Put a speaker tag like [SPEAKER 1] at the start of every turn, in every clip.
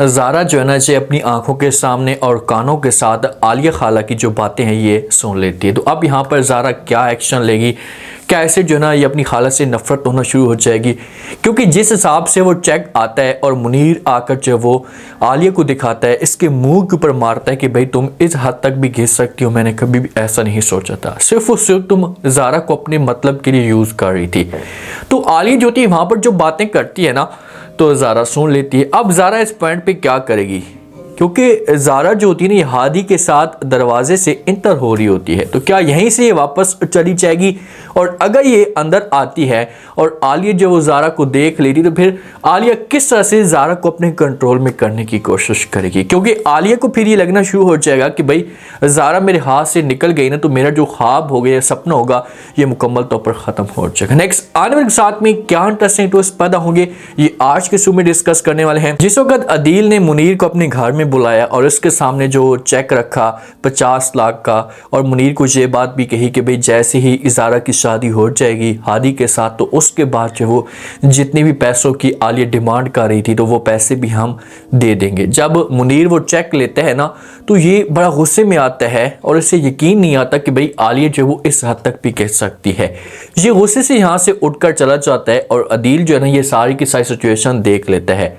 [SPEAKER 1] ज़ारा जो है ना इसे अपनी आंखों के सामने और कानों के साथ आलिया खाला की जो बातें हैं ये सुन लेती है। तो अब यहाँ पर ज़ारा क्या एक्शन लेगी, क्या ऐसे जो है ना ये अपनी खाला से नफरत होना शुरू हो जाएगी? क्योंकि जिस हिसाब से वो चेक आता है और मुनीर आकर जो वो आलिया को दिखाता है, इसके मुंह के ऊपर मारता है कि भाई तुम इस हद तक भी घिस सकती हो, मैंने कभी भी ऐसा नहीं सोचा था, सिर्फ और सिर्फ तुम ज़ारा को अपने मतलब के लिए यूज़ कर रही थी। तो आलिया जो थी वहाँ पर जो बातें करती है ना तो ज़ारा सुन लेती है। अब ज़ारा इस पॉइंट पे क्या करेगी, क्योंकि ज़ारा जो होती है ना हादी के साथ दरवाजे से इंटर हो रही होती है, तो क्या यहीं से ये वापस चली जाएगी? और अगर ये अंदर आती है और आलिया जो वो ज़ारा को देख लेती तो फिर आलिया किस तरह से ज़ारा को अपने कंट्रोल में करने की कोशिश करेगी? क्योंकि आलिया को फिर ये लगना शुरू हो जाएगा कि भाई ज़ारा मेरे हाथ से निकल गई ना तो मेरा जो ख्वाब हो गया, सपना होगा, ये मुकम्मल तौर पर ख़त्म हो जाएगा। नेक्स्ट आने वाले साथ में क्या इंटरेस्टिंग ट्विस्ट पैदा होंगे ये आज के शो में डिस्कस करने वाले हैं। जिस वक्त अदील ने मुनीर को अपने घर में बुलाया और उसके सामने जो चेक रखा 50 लाख का, और मुनीर को ये बात भी कही कि भाई जैसे ही ज़ारा की शादी हो जाएगी हादी के साथ तो उसके बाद जो वो जितनी भी पैसों की आलिया डिमांड कर रही थी तो वो पैसे भी हम दे देंगे। जब मुनीर वो चेक लेता है ना तो ये बड़ा गुस्से में आता है और इसे यकीन नहीं आता कि भाई आलिया जो वो इस हद तक भी कह सकती है। ये गुस्से से यहाँ से उठकर चला जाता है और अदील जो है ना ये सारी की सारी सिचुएशन देख लेता है।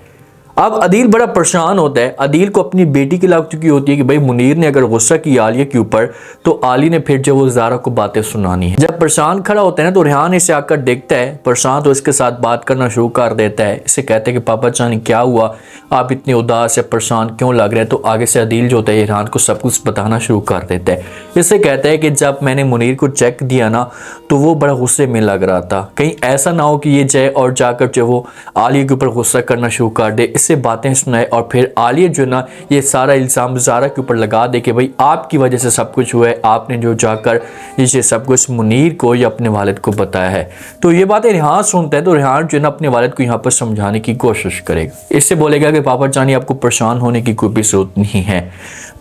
[SPEAKER 1] अब अदील बड़ा परेशान होता है। अदील को अपनी बेटी की लग चुकी होती है कि भाई मुनीर ने अगर गुस्सा किया आलिया के ऊपर तो आली ने फिर जो वो ज़ारा को बातें सुनानी है। जब परेशान खड़ा होता है ना तो रेहान इसे आकर देखता है परेशान, तो इसके साथ बात करना शुरू कर देता है। इसे कहते हैं कि पापा जान क्या हुआ, आप इतने उदास या परेशान क्यों लग रहे हैं? तो आगे से अदील जो होता है रेहान को सब कुछ बताना शुरू कर देता है। इससे कहता है कि जब मैंने मुनीर को चेक दिया ना तो वो बड़ा गुस्से में लग रहा था, कहीं ऐसा ना हो कि ये जाए और जाकर जो वो आलिया के ऊपर गुस्सा करना शुरू कर दे। इससे बातें सुनाए और फिर आलिया जो ना ये सारा इल्ज़ाम ज़ारा के ऊपर लगा दे कि भाई आपकी वजह से सब कुछ हुआ है, आपने जो जाकर ये सब कुछ मुनीर को या अपने वालिद को बताया है। तो ये बातें रेहान सुनता है तो रेहान जो है ना अपने वालिद को यहाँ पर समझाने की कोशिश करेगा। इससे बोलेगा कि पापा जानी आपको परेशान होने की कोई भी ज़रूरत नहीं है,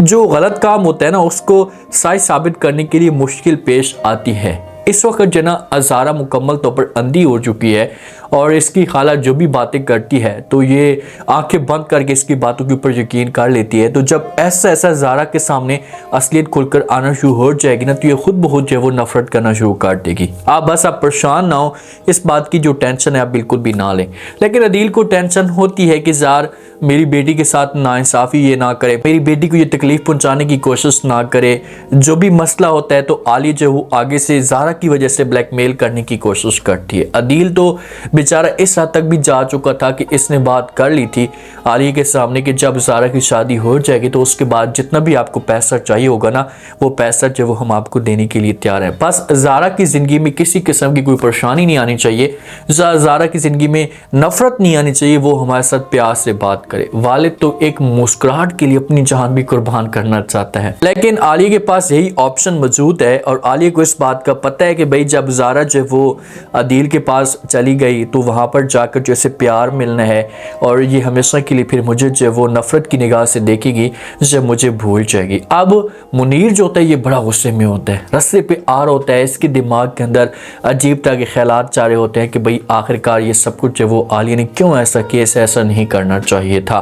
[SPEAKER 1] जो गलत काम होता है ना उसको सही साबित करने के लिए मुश्किल पेश आती है। इस वक्त जना ज़ारा मुकम्मल तौर पर अंधी हो चुकी है और इसकी खाला जो भी बातें करती है तो ये आंखें बंद करके इसकी बातों के ऊपर यकीन कर लेती है। तो जब ऐसा ज़ारा के सामने असलियत खुलकर आना शुरू हो जाएगी ना तो ये खुद ब खुद जो है वो नफरत करना शुरू कर देगी। आप बस आप परेशान ना हो, इस बात की जो टेंशन है आप बिल्कुल भी ना लें। लेकिन अदील को टेंशन होती है कि ज़ार मेरी बेटी के साथ नाइंसाफ़ी ये ना करे, मेरी बेटी को ये तकलीफ़ पहुंचाने की कोशिश ना करे। जो भी मसला होता है तो आलिया जो वो आगे से ज़ारा की वजह से ब्लैकमेल करने की कोशिश करती है। अदील तो बेचारा इस हद तक भी जा चुका था कि इसने बात कर ली थी आलिया के सामने कि जब ज़ारा की शादी हो जाएगी तो उसके बाद जितना भी आपको पैसा चाहिए होगा ना वो पैसा जो वो हम आपको देने के लिए तैयार हैं। बस ज़ारा की ज़िंदगी में किसी किस्म की कोई परेशानी नहीं आनी चाहिए, ज़ारा की ज़िंदगी में नफरत नहीं आनी चाहिए, वो हमारे साथ प्यार से बात करे। वालिद तो एक मुस्कुराहट के लिए अपनी जान भी कुर्बान करना चाहता है, लेकिन आलिया के पास यही ऑप्शन मौजूद है और आलिया को इस बात का पता है कि भाई जब ज़ारा जो वो अदील के पास चली गई तो वहाँ पर जाकर जैसे प्यार मिलना है और ये हमेशा के लिए फिर मुझे जो वो नफरत की निगाह से देखेगी, जब मुझे भूल जाएगी। अब मुनीर जो होता है ये बड़ा गुस्से में होता है, रस्ते पे आ रहा होता है, इसके दिमाग के अंदर अजीब तरह के ख्यालात जा रहे होते हैं कि भाई आखिरकार ये सब कुछ जो वो आलिया ने क्यों ऐसा किया, ऐसा नहीं करना चाहिए था।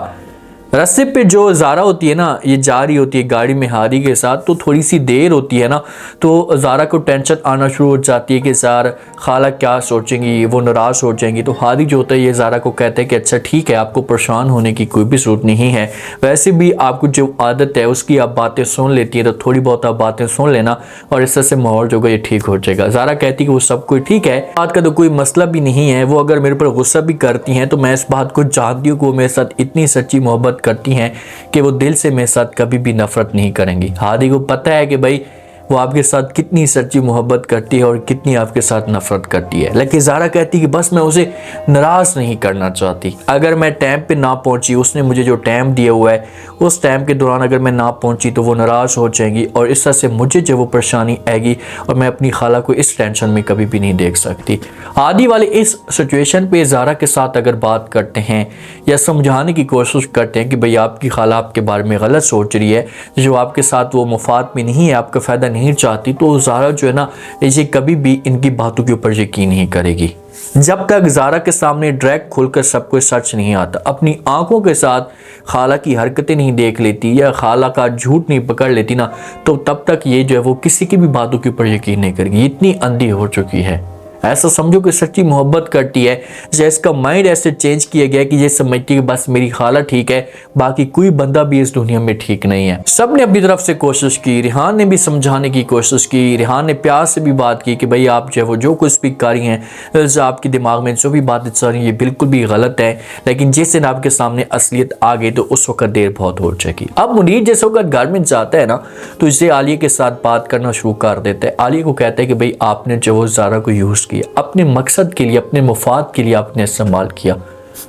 [SPEAKER 1] रास्ते पे जो ज़ारा होती है ना ये जा रही होती है गाड़ी में हादी के साथ, तो थोड़ी सी देर होती है ना तो ज़ारा को टेंशन आना शुरू हो जाती है कि ज़ारा खाला क्या सोचेंगी, वो नाराज़ हो जाएंगी। तो हादी जो होता है ये ज़ारा को कहता है कि अच्छा ठीक है, आपको परेशान होने की कोई भी ज़रूरत नहीं है, वैसे भी आपको जो आदत है उसकी आप बातें सुन लेती है तो थोड़ी बहुत आप बातें सुन लेना और इस तरह से माहौल जो होगा ये ठीक हो जाएगा। ज़ारा कहती है कि वो सब कुछ ठीक है, बात का तो कोई मसला भी नहीं है, वो अगर मेरे पर गुस्सा भी करती हैं तो मैं इस बात को जानती हूँ कि वो मेरे साथ इतनी सच्ची मोहब्बत करती हैं कि वो दिल से मेरे साथ कभी भी नफरत नहीं करेंगी। हादी को पता है कि भाई वो आपके साथ कितनी सच्ची मोहब्बत करती है और कितनी आपके साथ नफरत करती है, लेकिन ज़ारा कहती है कि बस मैं उसे नाराज़ नहीं करना चाहती। अगर मैं टाइम पे ना पहुंची, उसने मुझे जो टाइम दिया हुआ है उस टाइम के दौरान अगर मैं ना पहुंची तो वो नाराज़ हो जाएंगी और इस तरह से मुझे जो वो परेशानी आएगी और मैं अपनी खाला को इस टेंशन में कभी भी नहीं देख सकती। हादी वाले इस सिचुएशन पे ज़ारा के साथ अगर बात करते हैं या समझाने की कोशिश करते हैं कि भाई आपकी खाला आपके बारे में गलत सोच रही है, जो आपके साथ वो मुफाद में नहीं है, आपका फ़ायदा नहीं चाहती, तो ज़ारा जो है ना इसे कभी भी इनकी बातों के ऊपर यकीन नहीं करेगी। जब तक ज़ारा के सामने डायरेक्ट खुलकर सब कुछ सच नहीं आता, अपनी आंखों के साथ खाला की हरकतें नहीं देख लेती या खाला का झूठ नहीं पकड़ लेती ना, तो तब तक ये जो है वो किसी की भी बातों के ऊपर यकीन नहीं करेगी। इतनी अंधी हो चुकी है। ऐसा समझो कि सच्ची मोहब्बत करती है, जैसे इसका माइंड ऐसे चेंज किया गया कि ये समझती है कि बस मेरी खाला ठीक है, बाकी कोई बंदा भी इस दुनिया में ठीक नहीं है। सब ने अपनी तरफ से कोशिश की, रिहान ने भी समझाने की कोशिश की, रिहान ने प्यार से भी बात की कि भाई आप जो है वो जो कुछ भी कर रही हैं, जो आपके दिमाग में जो भी बातें चल रही है ये बिल्कुल भी गलत है, लेकिन जिस दिन आपके सामने असलियत आ गई तो उस वक्त देर बहुत हो जाएगी। अब मुनीर जैसे वक्त घर में जाता है ना, तो इसे आलिया के साथ बात करना शुरू कर देता है। आलिया को कहता है कि भाई आपने जो वो ज़ारा को यूज़ किया, अपने मकसद के लिए, अपने मुफाद के लिए आपने इस्तेमाल किया।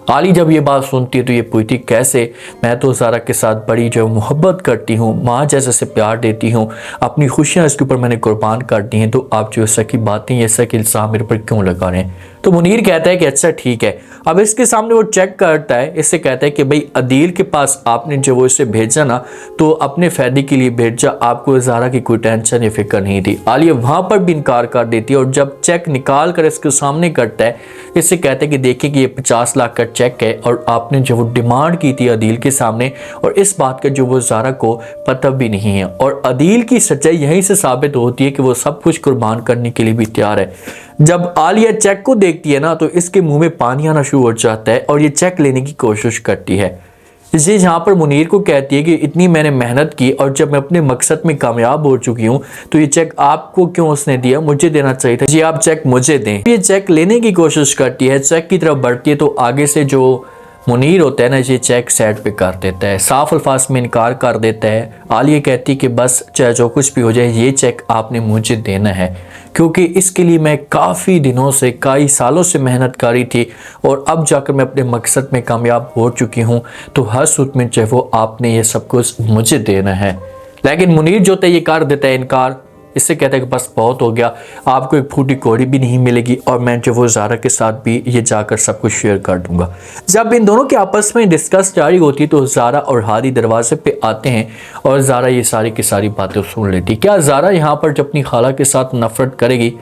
[SPEAKER 1] आली जब ये बात सुनती है तो ये पूछती कैसे, मैं तो ज़ारा के साथ बड़ी जो मोहब्बत करती हूँ, माँ जैसे से प्यार देती हूँ, अपनी खुशियाँ इसके ऊपर मैंने कुर्बान कर दी हैं, तो आप जो ऐसा की बातें ऐसा कि इल्ज़ाम मेरे पर क्यों लगा रहे हैं। तो मुनीर कहता है कि अच्छा ठीक है। अब इसके सामने वो चेक करता है, इससे कहता है कि भाई अदील के पास आपने जो वो इसे भेजा ना, तो अपने फ़ायदे के लिए भेजा, आपको ज़ारा की कोई टेंशन या फिक्र नहीं थी। आलिया वहाँ पर भी इनकार कर देती है और जब चेक निकाल कर इसके सामने करता है, इससे कहता है कि देखिए कि ये 50 लाख का चेक है और आपने जो वो डिमांड की थी अदील के सामने, और इस बात का जो वो ज़ारा को पता भी नहीं है। और अदील की सच्चाई यहीं से साबित होती है कि वो सब कुछ कुर्बान करने के लिए भी तैयार है। जब आलिया चेक को देखती है ना, तो इसके मुंह में पानी आना शुरू हो जाता है और ये चेक लेने की कोशिश करती है। ये जहाँ पर मुनीर को कहती है कि इतनी मैंने मेहनत की और जब मैं अपने मकसद में कामयाब हो चुकी हूँ, तो ये चेक आपको क्यों उसने दिया, मुझे देना चाहिए था, जी आप चेक मुझे दें। ये चेक लेने की कोशिश करती है, चेक की तरफ बढ़ती है, तो आगे से जो मुनीर होता है ना, ये चेक साइड पे कर देता है, साफ अल्फाज में इनकार कर देता है। आलिया कहती है कि बस चाहे जो कुछ भी हो जाए, ये चेक आपने मुझे देना है, क्योंकि इसके लिए मैं काफ़ी दिनों से, कई सालों से मेहनत कर रही थी और अब जाकर मैं अपने मकसद में कामयाब हो चुकी हूँ, तो हर सूरत में चाहे वो आपने ये सब कुछ मुझे देना है। लेकिन मुनीर जो है ये कर देता है इनकार। इससे कहता है कि बस बहुत हो गया, आपको एक फूटी कौड़ी भी नहीं मिलेगी और मैं जो वो ज़ारा के साथ भी ये जाकर सब कुछ शेयर कर दूंगा। जब इन दोनों के आपस में डिस्कस जारी होती तो ज़ारा और हादी दरवाजे पे आते हैं और ज़ारा ये सारी की सारी बातें सुन लेती। क्या ज़ारा यहाँ पर जब अपनी खाला के साथ नफरत करेगी?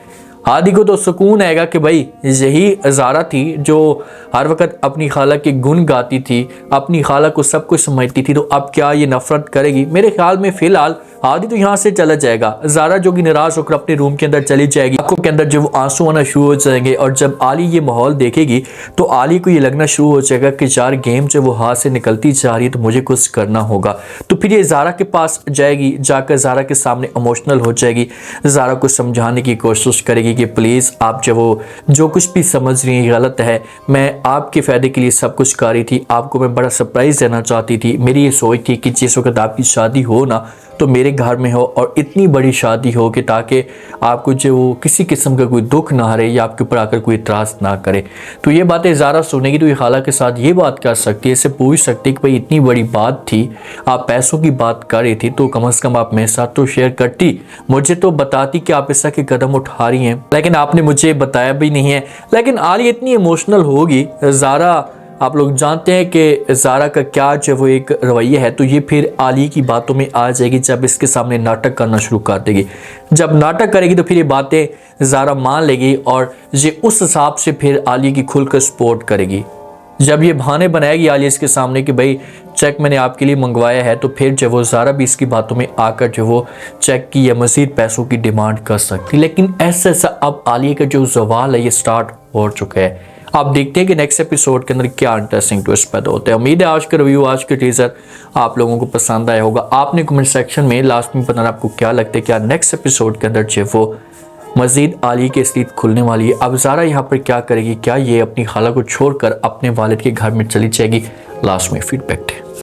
[SPEAKER 1] हादी को तो सुकून आएगा कि भाई यही ज़ारा थी जो हर वक्त अपनी खाला के गुण गाती थी, अपनी खाला को सब कुछ समझती थी, तो अब क्या ये नफरत करेगी? मेरे ख्याल में फ़िलहाल हादी तो यहाँ से चला जाएगा। ज़ारा जो कि निराश होकर अपने रूम के अंदर चली जाएगी, आंखों के अंदर जो आंसू आना शुरू हो जाएंगे और जब आली ये माहौल देखेगी तो आली को ये लगना शुरू हो जाएगा कि यार गेम जो वो हाथ से निकलती जा रही है, तो मुझे कुछ करना होगा। तो फिर ये ज़ारा के पास जाएगी, जाकर ज़ारा के सामने इमोशनल हो जाएगी, ज़ारा को समझाने की कोशिश करेगी कि प्लीज़ आप जो कुछ भी समझ रही हैं गलत है, मैं आपके फ़ायदे के लिए सब कुछ कर रही थी, आपको मैं बड़ा सरप्राइज़ देना चाहती थी। मेरी ये सोच थी कि जिस वक्त आपकी शादी हो ना, तो मेरे घर में हो और इतनी बड़ी शादी हो कि ताकि आपको जो किसी किस्म का कोई दुख ना रहे या आपके ऊपर आकर कोई इतराज़ ना करे। तो ये बातें ज़ारा सुनेगी तो ये खाला के साथ ये बात कर सकती है, इससे पूछ सकती है कि भाई इतनी बड़ी बात थी, आप पैसों की बात कर रही थी, तो कम से कम आप मेरे साथ तो शेयर करती, मुझे तो बताती कि आप ऐसा के कदम उठा रही हैं, लेकिन आपने मुझे बताया भी नहीं है। लेकिन आलिया इतनी इमोशनल होगी, ज़ारा आप लोग जानते हैं कि ज़ारा का क्या जो वो एक रवैया है, तो ये फिर आलिया की बातों में आ जाएगी जब इसके सामने नाटक करना शुरू कर देगी। जब नाटक करेगी तो फिर ये बातें ज़ारा मान लेगी और ये उस हिसाब से फिर आलिया की खुलकर सपोर्ट करेगी। जब ये बहाने बनाएगी आलिया इसके सामने कि भाई चेक मैंने आपके लिए मंगवाया है, तो फिर जो वो ज़ारा भी इसकी बातों में आकर जो वो चेक की या मज़ीद पैसों की डिमांड कर सकती। लेकिन ऐसा ऐसा अब आलिया का जो सवाल है ये स्टार्ट हो चुका है। आप देखते हैं कि नेक्स्ट एपिसोड के अंदर क्या इंटरेस्टिंग ट्विस्ट पैदा होता है। उम्मीद है आज का रिव्यू, आज के टीजर आप लोगों को पसंद आया होगा। आपने कमेंट सेक्शन में लास्ट में बताना आपको क्या लगता है, क्या नेक्स्ट एपिसोड के अंदर जो वो मज़ीद आलिया की असलियत खुलने वाली है। अब ज़ारा यहाँ पर क्या करेगी, क्या ये अपनी खाला को छोड़कर अपने वालिद के घर में चली जाएगी? लास्ट में फीडबैक है।